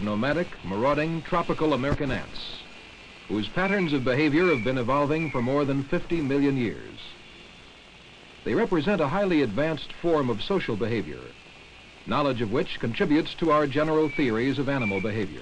nomadic, marauding, tropical American ants, whose patterns of behavior have been evolving for more than 50 million years. They represent a highly advanced form of social behavior, knowledge of which contributes to our general theories of animal behavior.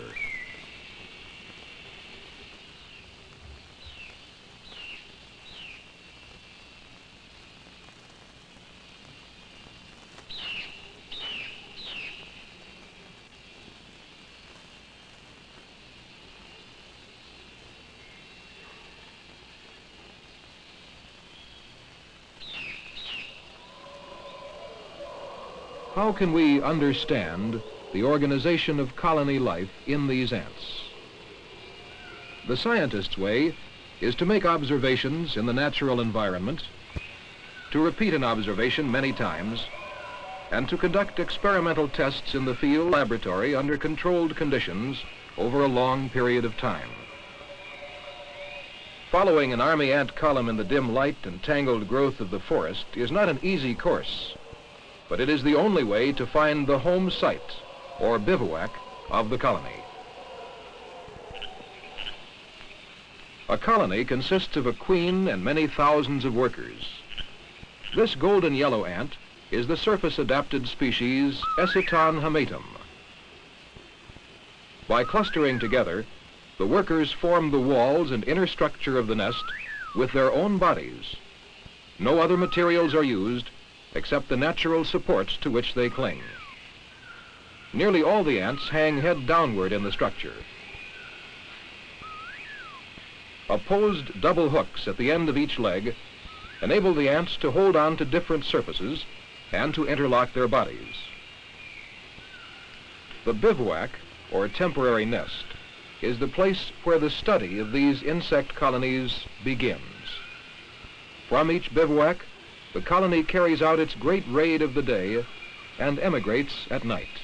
How can we understand the organization of colony life in these ants? The scientist's way is to make observations in the natural environment, to repeat an observation many times, and to conduct experimental tests in the field laboratory under controlled conditions over a long period of time. Following an army ant column in the dim light and tangled growth of the forest is not an easy course, but it is the only way to find the home site, or bivouac, of the colony. A colony consists of a queen and many thousands of workers. This golden yellow ant is the surface-adapted species Eciton hamatum. By clustering together, the workers form the walls and inner structure of the nest with their own bodies. No other materials are used except the natural supports to which they cling. Nearly all the ants hang head downward in the structure. Opposed double hooks at the end of each leg enable the ants to hold on to different surfaces and to interlock their bodies. The bivouac, or temporary nest, is the place where the study of these insect colonies begins. From each bivouac, the colony carries out its great raid of the day and emigrates at night.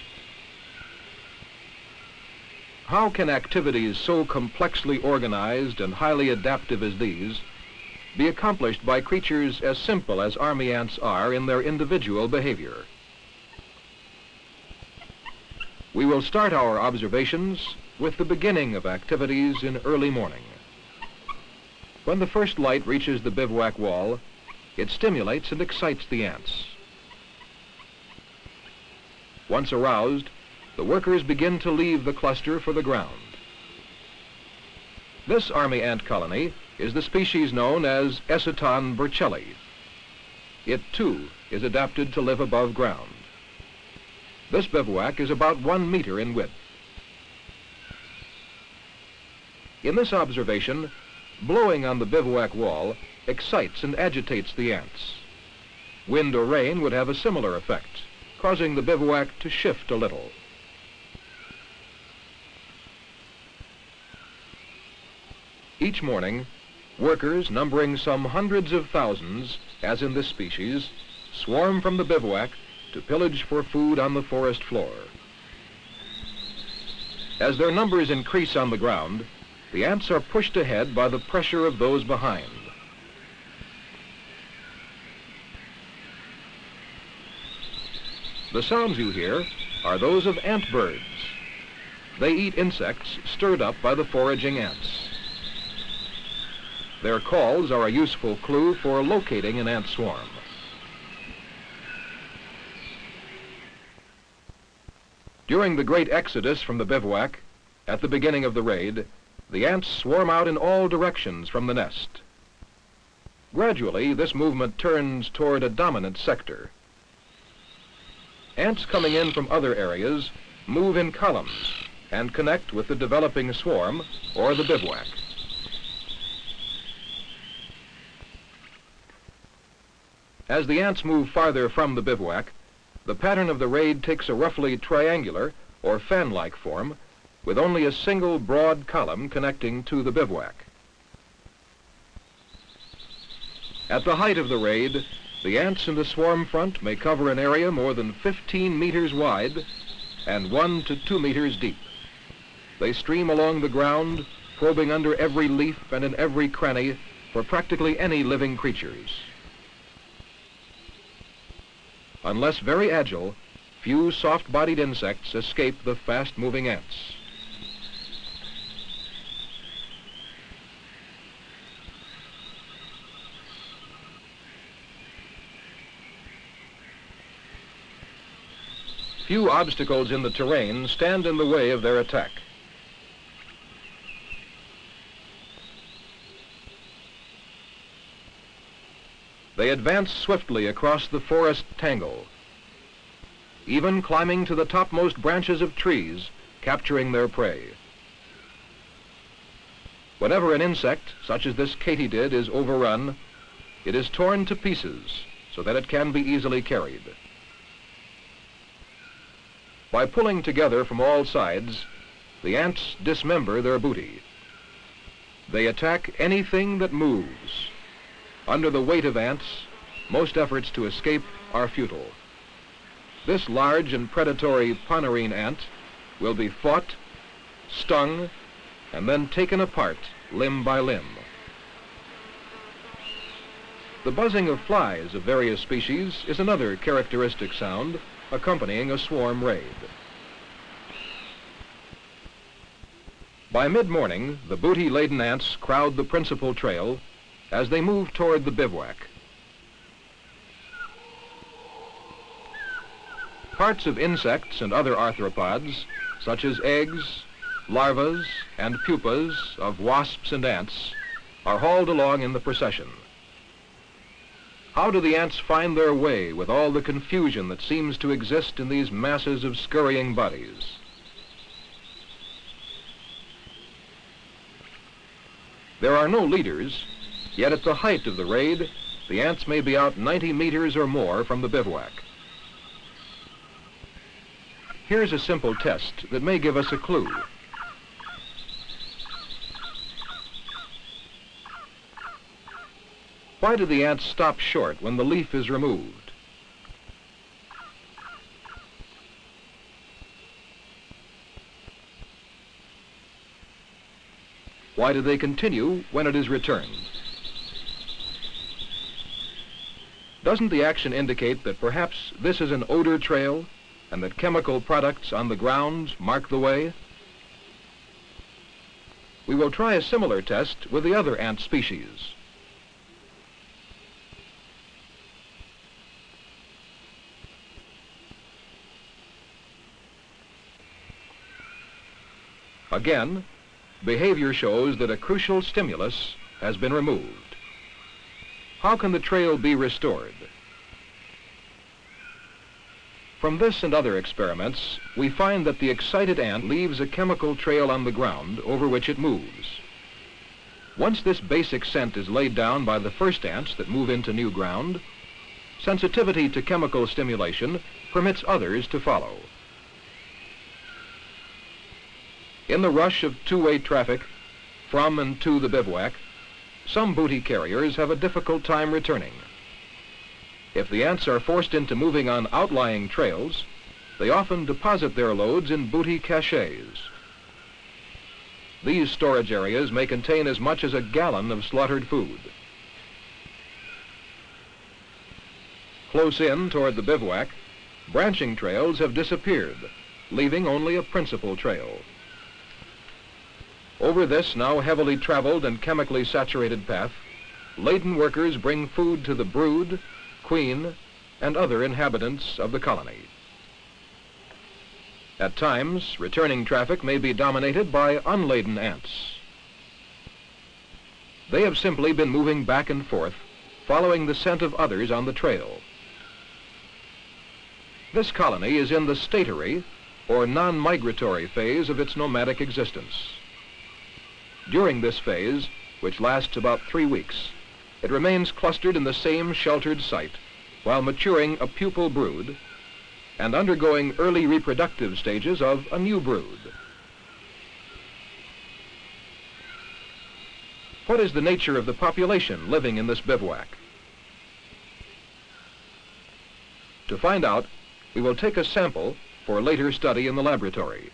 How can activities so complexly organized and highly adaptive as these be accomplished by creatures as simple as army ants are in their individual behavior? We will start our observations with the beginning of activities in early morning. When the first light reaches the bivouac wall, it stimulates and excites the ants. Once aroused, the workers begin to leave the cluster for the ground. This army ant colony is the species known as Eciton burchelli. It, too, is adapted to live above ground. This bivouac is about 1 meter in width. In this observation, blowing on the bivouac wall excites and agitates the ants. Wind or rain would have a similar effect, causing the bivouac to shift a little. Each morning, workers numbering some hundreds of thousands, as in this species, swarm from the bivouac to pillage for food on the forest floor. As their numbers increase on the ground, the ants are pushed ahead by the pressure of those behind. The sounds you hear are those of ant birds. They eat insects stirred up by the foraging ants. Their calls are a useful clue for locating an ant swarm. During the great exodus from the bivouac, at the beginning of the raid, the ants swarm out in all directions from the nest. Gradually, this movement turns toward a dominant sector. Ants coming in from other areas move in columns and connect with the developing swarm or the bivouac. As the ants move farther from the bivouac, the pattern of the raid takes a roughly triangular or fan-like form with only a single broad column connecting to the bivouac. At the height of the raid, the ants in the swarm front may cover an area more than 15 meters wide and 1 to 2 meters deep. They stream along the ground, probing under every leaf and in every cranny for practically any living creatures. Unless very agile, few soft-bodied insects escape the fast-moving ants. Few obstacles in the terrain stand in the way of their attack. They advance swiftly across the forest tangle, even climbing to the topmost branches of trees, capturing their prey. Whenever an insect, such as this katydid, is overrun, it is torn to pieces so that it can be easily carried. By pulling together from all sides, the ants dismember their booty. They attack anything that moves. Under the weight of ants, most efforts to escape are futile. This large and predatory Ponerine ant will be fought, stung, and then taken apart limb by limb. The buzzing of flies of various species is another characteristic sound accompanying a swarm raid. By mid-morning, the booty-laden ants crowd the principal trail as they move toward the bivouac. Parts of insects and other arthropods, such as eggs, larvas, and pupas of wasps and ants, are hauled along in the procession. How do the ants find their way with all the confusion that seems to exist in these masses of scurrying bodies? There are no leaders, yet at the height of the raid, the ants may be out 90 meters or more from the bivouac. Here's a simple test that may give us a clue. Why do the ants stop short when the leaf is removed? Why do they continue when it is returned? Doesn't the action indicate that perhaps this is an odor trail and that chemical products on the ground mark the way? We will try a similar test with the other ant species. Again, behavior shows that a crucial stimulus has been removed. How can the trail be restored? From this and other experiments, we find that the excited ant leaves a chemical trail on the ground over which it moves. Once this basic scent is laid down by the first ants that move into new ground, sensitivity to chemical stimulation permits others to follow. In the rush of two-way traffic from and to the bivouac, some booty carriers have a difficult time returning. If the ants are forced into moving on outlying trails, they often deposit their loads in booty caches. These storage areas may contain as much as a gallon of slaughtered food. Close in toward the bivouac, branching trails have disappeared, leaving only a principal trail. Over this now heavily traveled and chemically saturated path, laden workers bring food to the brood, queen, and other inhabitants of the colony. At times, returning traffic may be dominated by unladen ants. They have simply been moving back and forth, following the scent of others on the trail. This colony is in the statory, or non-migratory phase of its nomadic existence. During this phase, which lasts about 3 weeks, it remains clustered in the same sheltered site while maturing a pupal brood and undergoing early reproductive stages of a new brood. What is the nature of the population living in this bivouac? To find out, we will take a sample for later study in the laboratory.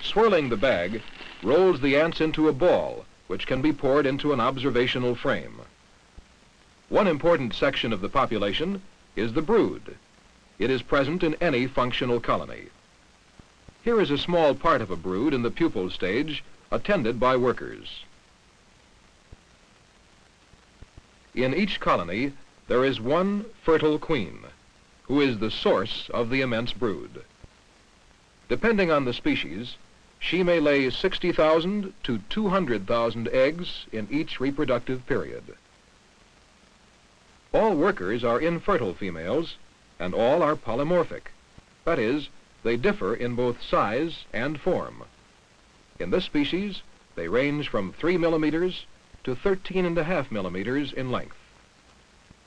Swirling the bag rolls the ants into a ball, which can be poured into an observational frame. One important section of the population is the brood. It is present in any functional colony. Here is a small part of a brood in the pupal stage, attended by workers. In each colony, there is one fertile queen, who is the source of the immense brood. Depending on the species, she may lay 60,000 to 200,000 eggs in each reproductive period. All workers are infertile females, and all are polymorphic. That is, they differ in both size and form. In this species, they range from 3 millimeters to 13.5 millimeters in length.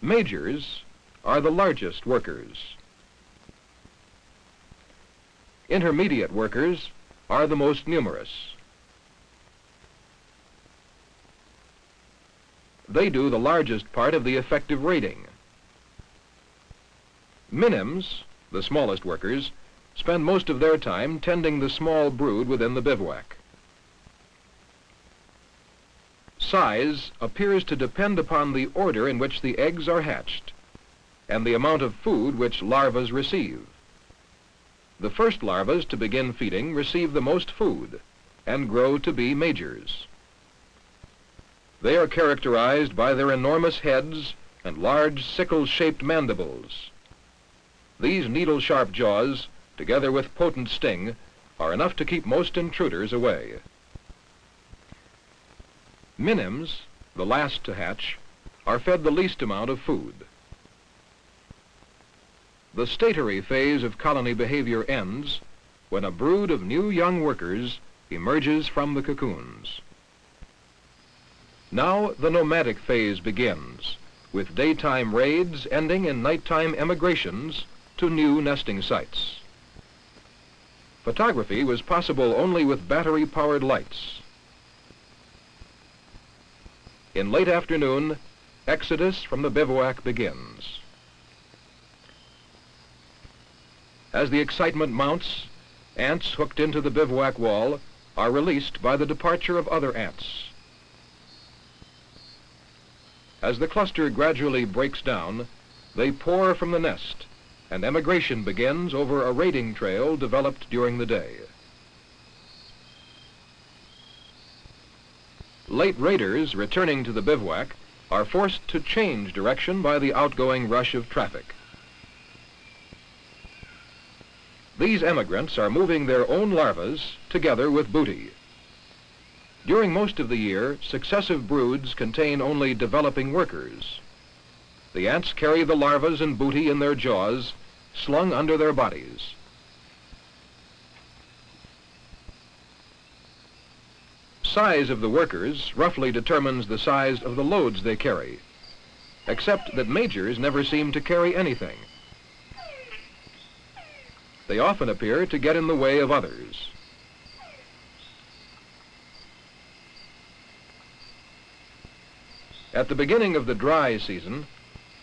Majors are the largest workers. Intermediate workers are the most numerous. They do the largest part of the effective raiding. Minims, the smallest workers, spend most of their time tending the small brood within the bivouac. Size appears to depend upon the order in which the eggs are hatched and the amount of food which larvae receive. The first larvae to begin feeding receive the most food and grow to be majors. They are characterized by their enormous heads and large sickle-shaped mandibles. These needle-sharp jaws, together with potent sting, are enough to keep most intruders away. Minims, the last to hatch, are fed the least amount of food. The statory phase of colony behavior ends when a brood of new young workers emerges from the cocoons. Now the nomadic phase begins, with daytime raids ending in nighttime emigrations to new nesting sites. Photography was possible only with battery-powered lights. In late afternoon, exodus from the bivouac begins. As the excitement mounts, ants hooked into the bivouac wall are released by the departure of other ants. As the cluster gradually breaks down, they pour from the nest, and emigration begins over a raiding trail developed during the day. Late raiders returning to the bivouac are forced to change direction by the outgoing rush of traffic. These emigrants are moving their own larvae together with booty. During most of the year, successive broods contain only developing workers. The ants carry the larvae and booty in their jaws, slung under their bodies. Size of the workers roughly determines the size of the loads they carry, except that majors never seem to carry anything. They often appear to get in the way of others. At the beginning of the dry season,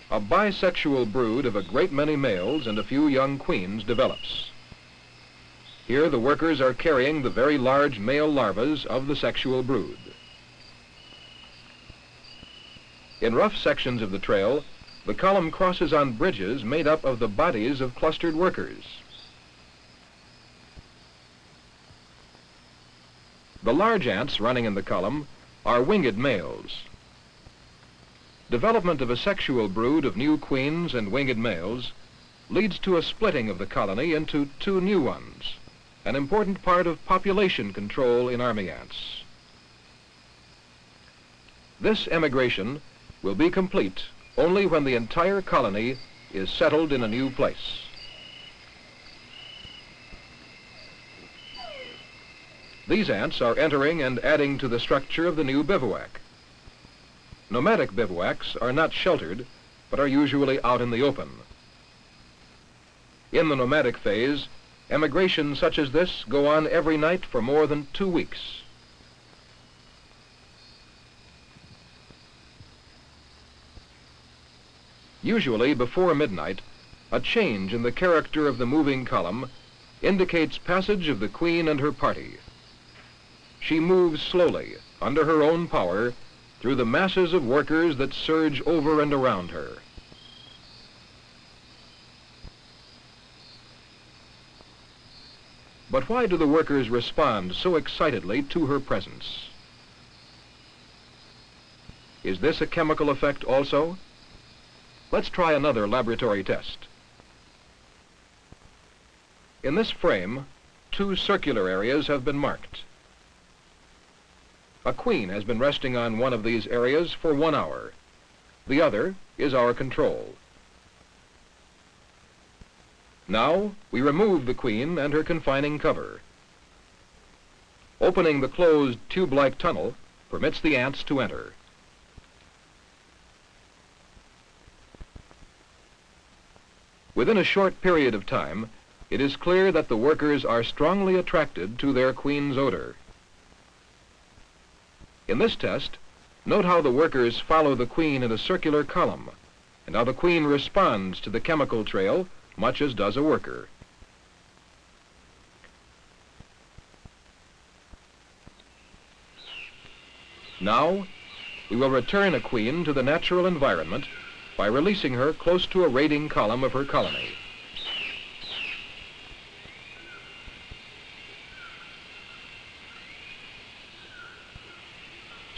a bisexual brood of a great many males and a few young queens develops. Here the workers are carrying the very large male larvae of the sexual brood. In rough sections of the trail, the column crosses on bridges made up of the bodies of clustered workers. The large ants running in the column are winged males. Development of a sexual brood of new queens and winged males leads to a splitting of the colony into two new ones, an important part of population control in army ants. This emigration will be complete only when the entire colony is settled in a new place. These ants are entering and adding to the structure of the new bivouac. Nomadic bivouacs are not sheltered, but are usually out in the open. In the nomadic phase, emigrations such as this go on every night for more than 2 weeks. Usually before midnight, a change in the character of the moving column indicates passage of the queen and her party. She moves slowly, under her own power, through the masses of workers that surge over and around her. But why do the workers respond so excitedly to her presence? Is this a chemical effect also? Let's try another laboratory test. In this frame, 2 circular areas have been marked. A queen has been resting on one of these areas for 1 hour. The other is our control. Now, we remove the queen and her confining cover. Opening the closed tube-like tunnel permits the ants to enter. Within a short period of time, it is clear that the workers are strongly attracted to their queen's odor. In this test, note how the workers follow the queen in a circular column, and how the queen responds to the chemical trail much as does a worker. Now, we will return a queen to the natural environment by releasing her close to a raiding column of her colony.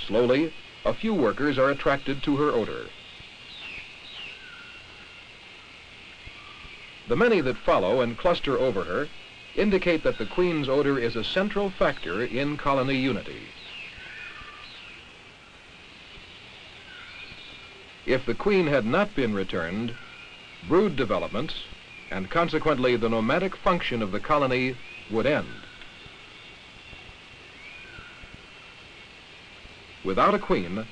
Slowly, a few workers are attracted to her odor. The many that follow and cluster over her indicate that the queen's odor is a central factor in colony unity. If the queen had not been returned, brood development, and consequently the nomadic function of the colony, would end. Without a queen,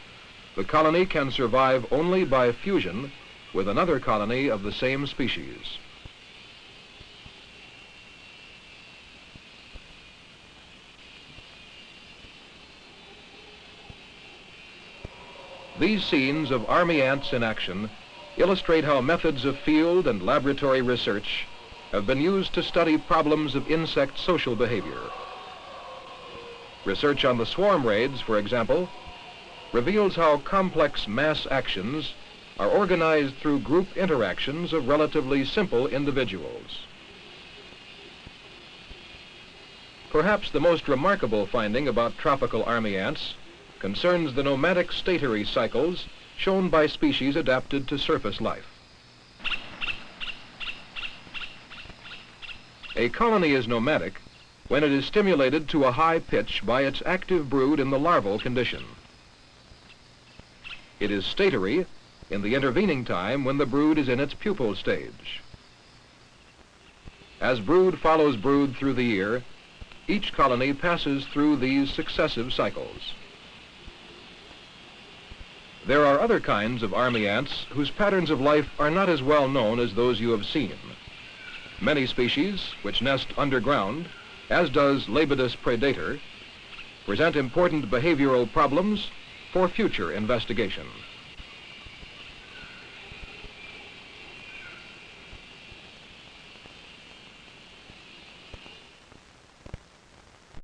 the colony can survive only by fusion with another colony of the same species. These scenes of army ants in action illustrate how methods of field and laboratory research have been used to study problems of insect social behavior. Research on the swarm raids, for example, reveals how complex mass actions are organized through group interactions of relatively simple individuals. Perhaps the most remarkable finding about tropical army ants concerns the nomadic statary cycles shown by species adapted to surface life. A colony is nomadic when it is stimulated to a high pitch by its active brood in the larval condition. It is statary in the intervening time when the brood is in its pupal stage. As brood follows brood through the year, each colony passes through these successive cycles. There are other kinds of army ants whose patterns of life are not as well known as those you have seen. Many species, which nest underground, as does Lepidus predator, present important behavioral problems for future investigation.